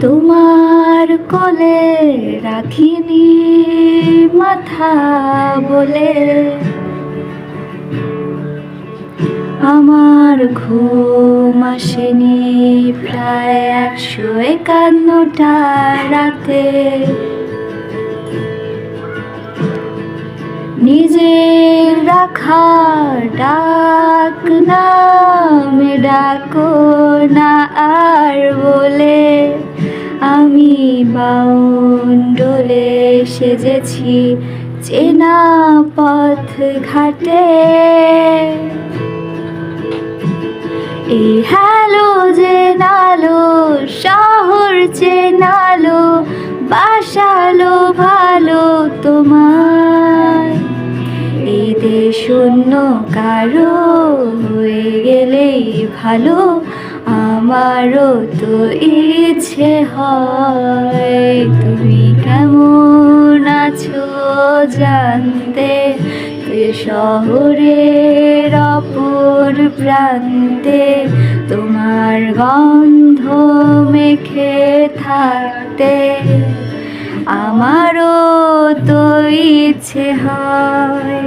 তোমার কোলে রাখিনি মাথা বলে আমার ঘুম আসেনি প্রায় 151টা রাতে। নিজের রাখা ডাক নামে ডাকো না আর বলে আমি বাউন্ডুলে সেজেছি চেনা পথ ঘাটে। এই হ্যালো যে নালো শহর চেনালো বাসালো ভালো তোমায়। এই দেশ শূন্য কারো হয়ে গেলেই ভালো আমারও তো ইচ্ছে হয়। তুমি কেমন আছো জানতে শহরের অপর প্রান্তে তোমার গন্ধ মেখে থাকতে আমারও তো ইচ্ছে হয়।